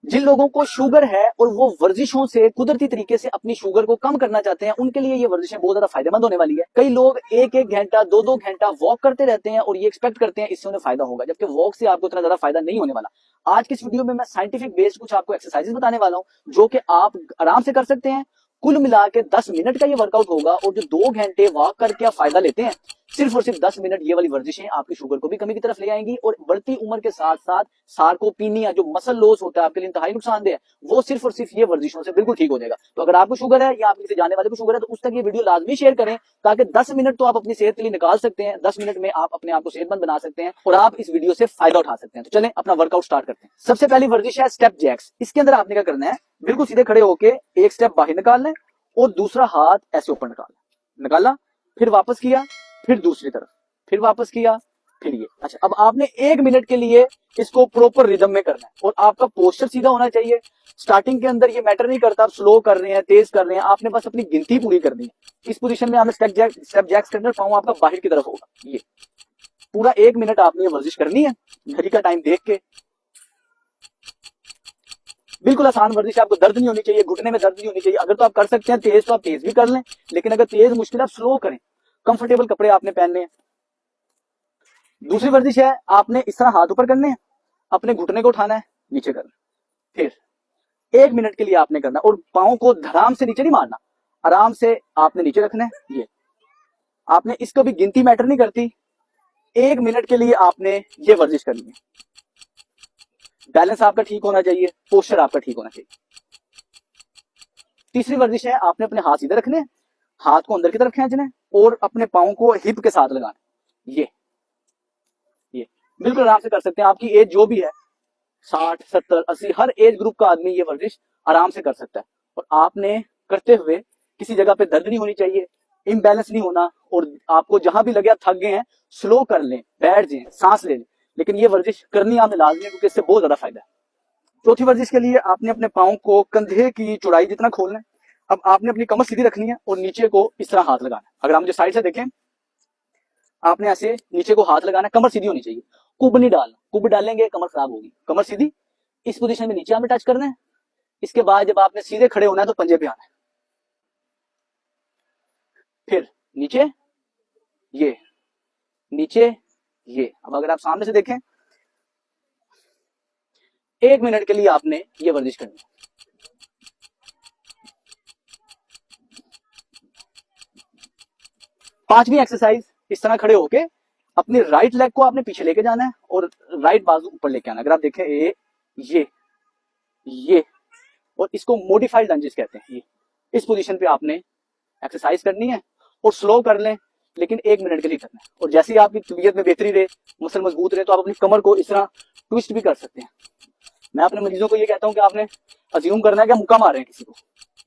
जिन लोगों को शुगर है और वो वर्जिशों से कुदरती तरीके से अपनी शुगर को कम करना चाहते हैं, उनके लिए ये वर्जिशें बहुत ज्यादा फायदेमंद होने वाली है। कई लोग एक एक घंटा दो दो घंटा वॉक करते रहते हैं और ये एक्सपेक्ट करते हैं इससे उन्हें फायदा होगा, जबकि वॉक से आपको इतना ज्यादा फायदा नहीं होने वाला। आज की इस वीडियो में मैं साइंटिफिक बेस्ड कुछ आपको एक्सरसाइजेस बताने वाला हूं जो कि आप आराम से कर सकते हैं। कुल मिला के 10 मिनट का ये वर्कआउट होगा और जो 2 घंटे वॉक करके आप फायदा लेते हैं, सिर्फ और सिर्फ 10 मिनट ये वाली वर्जिशें आपकी शुगर को भी कमी की तरफ ले आएंगी और बढ़ती उम्र के साथ साथ सार्कोपीनिया जो मसल लॉस होता है आपके लिए इंतहाई नुकसानदेह है, वो सिर्फ और सिर्फ ये वर्जिशों से बिल्कुल ठीक हो जाएगा। तो अगर आपको शुगर है या आप किसी जाने वाले को शुगर है तो उस तक ये वीडियो लाजमी शेयर करें, ताकि 10 मिनट तो आप अपनी सेहत के लिए निकाल सकते हैं। 10 मिनट में आप अपने आप को सेहतमंद बना सकते हैं और आप इस वीडियो से फायदा उठा सकते हैं। तो चलें अपना वर्कआउट स्टार्ट करते हैं। सबसे पहली वर्जिश है स्टेप जैक्स। इसके अंदर आपने क्या करना है, बिल्कुल सीधे खड़े होकर एक स्टेप बाहर निकालना है और दूसरा हाथ ऐसे ऊपर निकाला, फिर वापस किया, फिर दूसरी तरफ, फिर वापस किया, फिर ये। अच्छा, अब आपने 1 मिनट के लिए इसको प्रॉपर रिदम में करना है और आपका पोस्चर सीधा होना चाहिए। स्टार्टिंग के अंदर ये मैटर नहीं करता आप स्लो कर रहे हैं तेज कर रहे हैं, आपने बस अपनी गिनती पूरी करनी है। इस पोजीशन में आपने स्टेप जैक्स के अंदर पांव आपका बाहर की तरफ होगा। ये पूरा 1 मिनट आपने ये वर्जिश करनी है, घड़ी का टाइम देख के। बिल्कुल आसान वर्जिश है, आपको दर्द नहीं होनी चाहिए, घुटने में दर्द नहीं होनी चाहिए। अगर तो आप कर सकते हैं तेज तो आप तेज भी कर लें, लेकिन अगर तेज मुश्किल आप स्लो करें। कंफर्टेबल कपड़े आपने पहनने हैं। दूसरी वर्जिश है, आपने इस तरह हाथ ऊपर करने हैं, अपने घुटने को उठाना है, नीचे करना, फिर 1 मिनट के लिए आपने करना और पाँव को धड़ाम से नीचे नहीं मारना, आराम से आपने नीचे रखना है। ये आपने इसको भी गिनती मैटर नहीं करती, 1 मिनट के लिए आपने ये वर्जिश करनी है। बैलेंस आपका ठीक होना चाहिए, पोस्चर आपका ठीक होना चाहिए। तीसरी वर्जिश है, आपने अपने हाथ सीधे रखने, हाथ को अंदर की तरफ खींचना और अपने पाँव को हिप के साथ लगाना। ये बिल्कुल आराम से कर सकते हैं। आपकी एज जो भी है 60, 70, 80, हर एज ग्रुप का आदमी ये वर्जिश आराम से कर सकता है। और आपने करते हुए किसी जगह पे दर्द नहीं होनी चाहिए, इम्बैलेंस नहीं होना, और आपको जहां भी लगे आप थक गए हैं स्लो कर लें, बैठ जाएं, सांस ले लें, लेकिन ये वर्जिश करनी आपने लाजमी है क्योंकि इससे बहुत ज्यादा फायदा है। चौथी वर्जिश के लिए आपने अपने पाँव को कंधे की चौड़ाई जितना खोलना है। अब आपने अपनी कमर सीधी रखनी है और नीचे को इस तरह हाथ लगाना है। अगर आप मुझे साइड से देखें, आपने ऐसे नीचे को हाथ लगाना है, कमर सीधी होनी चाहिए, कुब नहीं डालना, कुब डालेंगे कमर खराब होगी। कमर सीधी, इस पोजीशन में नीचे आपने टच करना है। इसके बाद जब आपने सीधे खड़े होना है तो पंजे पे आना है, फिर नीचे, ये नीचे, ये। अब अगर आप सामने से देखें, 1 मिनट के लिए आपने ये वर्जिश करनी है। पांचवी एक्सरसाइज, इस तरह खड़े होके अपने राइट लेग को आपने पीछे लेके जाना है और राइट बाजू ऊपर लेके आना है। अगर आप देखें ये और इसको मॉडिफाइड लंजेस कहते हैं। ये इस पोजीशन पे आपने एक्सरसाइज करनी है और स्लो कर लें, लेकिन 1 मिनट के लिए करना है। और जैसे ही आपकी तबीयत में बेहतरी रहे, मसल मजबूत रहे, तो आप अपनी कमर को इस तरह ट्विस्ट भी कर सकते हैं। मैं अपने मरीजों को ये कहता हूँ कि आपने अज्यूम करना है कि मुक्का मार रहे हैं किसी को,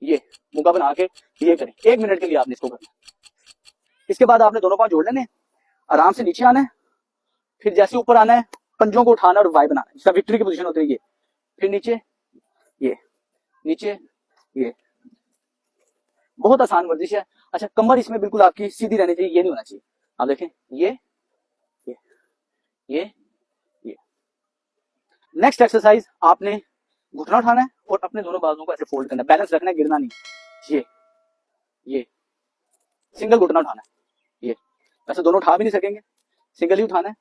ये मुक्का बना के ये करें। 1 मिनट के लिए आपने इसको करना है। इसके बाद आपने दोनों पांव जोड़ लेने, आराम से नीचे आना है, फिर जैसे ऊपर आना है पंजों को उठाना और वाई बनाना है, जिसका विक्ट्री की पोजीशन होती है। ये फिर नीचे, ये नीचे, ये बहुत आसान वर्जिश है। अच्छा, कमर इसमें बिल्कुल आपकी सीधी रहनी चाहिए, ये नहीं होना चाहिए। आप देखें, ये नेक्स्ट एक्सरसाइज, आपने घुटना उठाना है और अपने दोनों बाजुओं को ऐसे फोल्ड करना है, बैलेंस रखना है, गिरना नहीं। ये सिंगल घुटना उठाना है। ये वैसे दोनों उठा भी नहीं सकेंगे, सिंगल ही उठाना है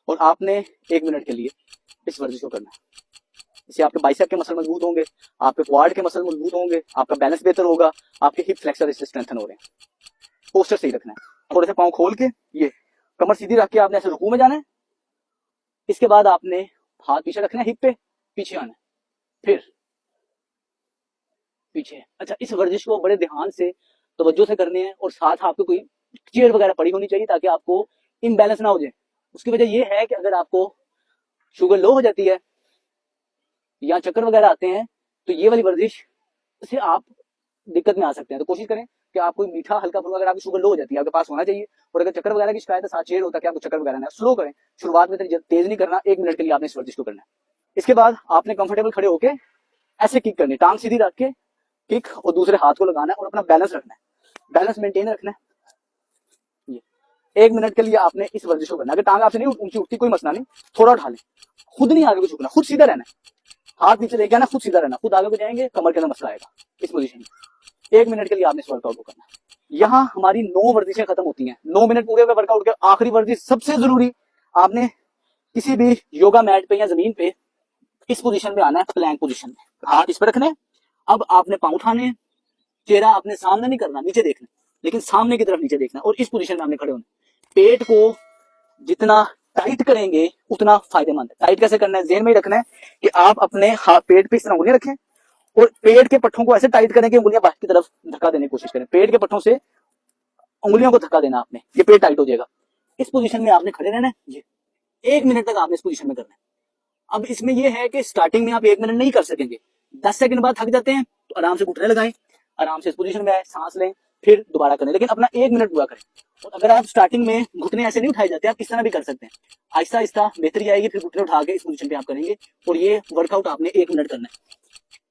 और आपने 1 मिनट के लिए इस वर्जिश को करना है। इससे आपके बाइसेप के मसल मजबूत होंगे, आपके क्वाड के मसल मजबूत होंगे, आपका बैलेंस बेहतर होगा, आपके हिप फ्लेक्सर इससे स्ट्रेंथन हो रहे हैं। पोस्चर सही रखना है, थोड़े से पाँव खोल के, ये कमर सीधी रख के आपने ऐसे रुकू में जाना है। इसके बाद आपने हाथ पीछे रखना है, हिप पे, पीछे आना है, फिर पीछे। अच्छा, इस वर्जिश को बड़े ध्यान से तवज्जो से करने हैं और साथ आपको कोई चेयर वगैरह पड़ी होनी चाहिए ताकि आपको इम्बैलेंस ना हो जाए। उसकी वजह यह है कि अगर आपको शुगर लो हो जाती है या चक्कर वगैरह आते हैं तो ये वाली वर्जिश से आप दिक्कत में आ सकते हैं। तो कोशिश करें कि आप कोई मीठा हल्का फुल्का, अगर आपकी शुगर लो हो जाती है आपके पास होना चाहिए, और अगर चक्कर वगैरह की शिकायत है, साथ चेयर होता है कि आपको चक्कर वगैरह ना, स्लो करें, शुरुआत में तेज नहीं करना। 1 मिनट के लिए आपने इस वर्जिश को करना है। इसके बाद आपने कंफर्टेबल खड़े होके ऐसे किक करनी, टांग सीधी रख के किक, और दूसरे हाथ को लगाना है और अपना बैलेंस रखना है, बैलेंस मेंटेन रखना है। ये 1 मिनट के लिए आपने इस वर्जिश को करना है। अगर टांग आपसे नहीं ऊंची उठती कोई मसला नहीं, थोड़ा उठा लें, खुद नहीं आगे को झुकना, खुद सीधा रहना है। हाथ नीचे लेके आना, खुद सीधा रहना, खुद आगे को जाएंगे, कमर के अंदर मसला आएगा इस पोजीशन में। 1 मिनट के लिए आपने इस वर्कआउट को करना है। यहाँ हमारी 9 वर्जिशें खत्म होती हैं। 9 मिनट पूरे हुए वर्कआउट के। आखिरी वर्जिश सबसे जरूरी, आपने किसी भी योगा मैट पे या जमीन पे इस पोजीशन में आना है, प्लैंक पोजीशन में, हाथ इस पे रखने। अब आपने पांव उठाने, चेहरा आपने सामने नहीं करना, नीचे देखना, लेकिन सामने की तरफ नीचे देखना, और इस पोजीशन में आपने खड़े होना। पेट को जितना टाइट करेंगे उतना फायदेमंद है। टाइट कैसे करना है, ज़हन में ही रखना है कि आप अपने पेट पे इस तरह उंगलियां रखें और पेट के पट्टों को ऐसे टाइट करें कि उंगलियां बाहर की तरफ धक्का देने की कोशिश करें। पेट के पट्टों से उंगलियों को धक्का देना आपने, ये पेट टाइट हो जाएगा। इस पोजीशन में आपने खड़े रहना है, ये 1 मिनट तक आपने इस पोजीशन में करना है। अब इसमें यह है कि स्टार्टिंग में आप 1 मिनट नहीं कर सकेंगे, 10 सेकंड बाद थक जाते हैं तो आराम से घुटने लगाएं, आराम से इस पोजीशन में आए, सांस लें, फिर दोबारा करें, लेकिन अपना 1 मिनट पूरा करें। और अगर आप स्टार्टिंग में घुटने ऐसे नहीं उठाए जाते, आप इस तरह भी कर सकते हैं, आहिस्ता आहिस्ता बेहतरी आएगी, फिर घुटने उठा के इस पोजीशन पे आप करेंगे, और ये वर्कआउट आपने 1 मिनट करना है।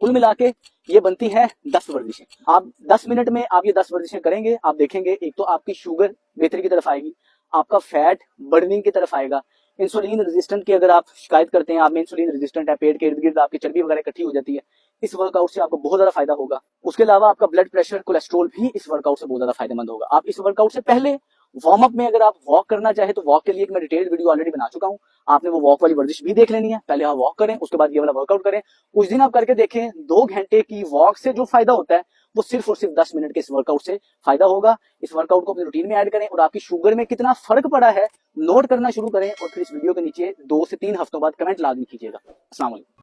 कुल मिला के ये बनती है 10 वर्जिशें। आप 10 मिनट में आप ये 10 वर्जिशें करेंगे, आप देखेंगे एक तो आपकी शुगर बेहतरी की तरफ आएगी, आपका फैट बर्निंग की तरफ आएगा। इंसुलिन रेजिस्टेंट की अगर आप शिकायत करते हैं, आप में इंसुलिन रेजिस्टेंट है, पेट के इर्द गिर्द आपकी चर्बी वगैरह इकट्ठी हो जाती है, इस वर्कआउट से आपको बहुत ज्यादा फायदा होगा। उसके अलावा आपका ब्लड प्रेशर, कोलेस्ट्रॉल भी इस वर्कआउट से बहुत ज्यादा फायदेमंद होगा। आप इस वर्कआउट से पहले वार्म अप में अगर आप वॉक करना चाहे तो वॉक के लिए एक मैं डिटेल्ड वीडियो ऑलरेडी बना चुका हूं, आपने वो वॉक वाली वर्जिश भी देख लेनी है। पहले आप वॉक करें, उसके बाद ये वाला वर्कआउट करें, कुछ दिन आप करके देखें। 2 घंटे की वॉक से जो फायदा होता है वो सिर्फ और सिर्फ 10 मिनट के इस वर्कआउट से फायदा होगा। इस वर्कआउट को अपनी रूटीन में ऐड करें और आपकी शुगर में कितना फर्क पड़ा है नोट करना शुरू करें, और फिर इस वीडियो के नीचे 2 से 3 हफ्तों बाद कमेंट लाजमी कीजिएगा। अस्सलाम वालेकुम।